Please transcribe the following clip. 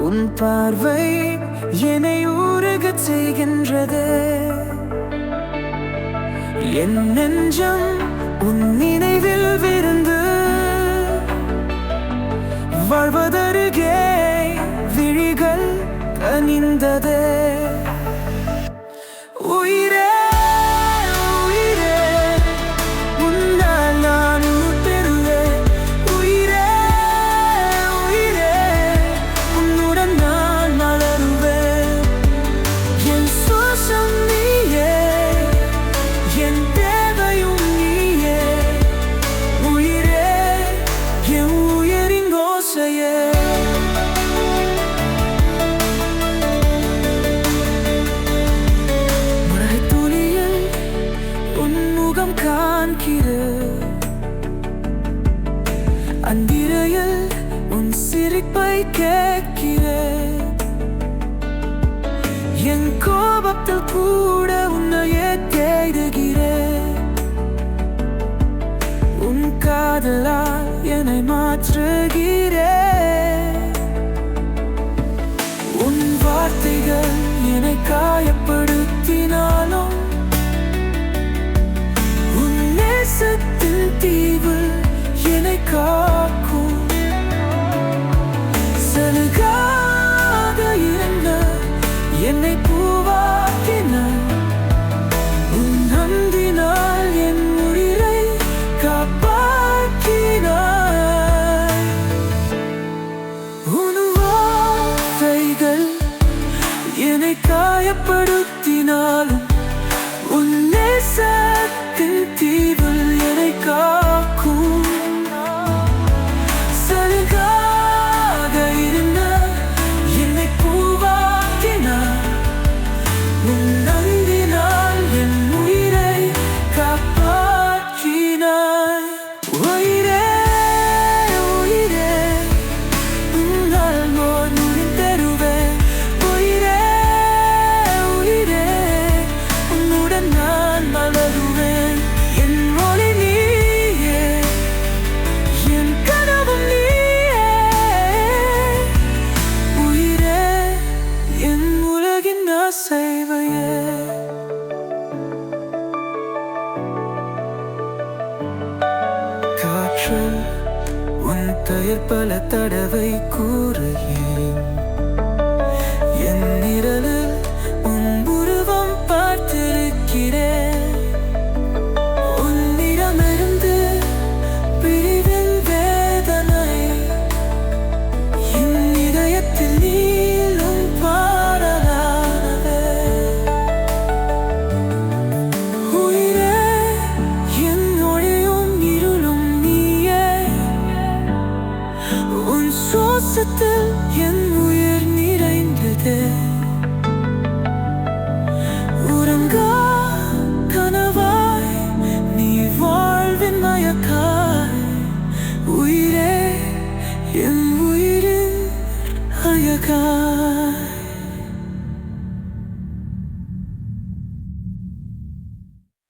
உன் பார்வை என்னை உருகச் செய்கின்றது. என் நெஞ்சம் உன் நினைவில் விருந்து வாழ்வதருகே விழிகள் கனிந்தது. உயிரே உயிரே உன்னால் நான் பெறுவேன். உயிரே உயிரே உன்னுடன் நான் மலருவேன். என் சுவாசம் நீயே, என் தேவையும் நீயே. உயிரே என் உயிரின் ஓசையே. அந்திரையில் உன் சிரிப்பை கேட்கிறேன். என் கோபத்தில் கூட உன்னையே தேடுகிறேன். உன் காதலால் என்னை மாற்றுகிறேன். உன் வார்த்தைகள் என்னை காயப்படுத்தினாலும் உன் நேசத்தின் தீவு என்னை காக்கும். சலுகாக இருந்த என்னை பூவாக்கினாய். உன் அன்பினால் என் உயிரை காப்பாற்றினாய். உன் வார்த்தைகள் என்னை காயப்படுத்தினாலும் உன் நேசத்தின் தீவில் என்னை காக்கும். காற்றில் உன் பெயர் பல தடவை கூறுகிறேன். என் நிழலில் உன் உருவம் பார்த்திருக்கிறேன். உன்னிடமிருந்து பிரிவின் வேதனை என் இதயத்தில் நீளும் பாடலானது. உயிரே என் ஒளியும் இருளும் நீயே. உன் சுவாசத்தில் என் உயிர் நிறைந்தது. உறங்கா கனவாய் நீ வாழ்வின் மயக்காய். உயிரே என் உயிரின் அழகாய்.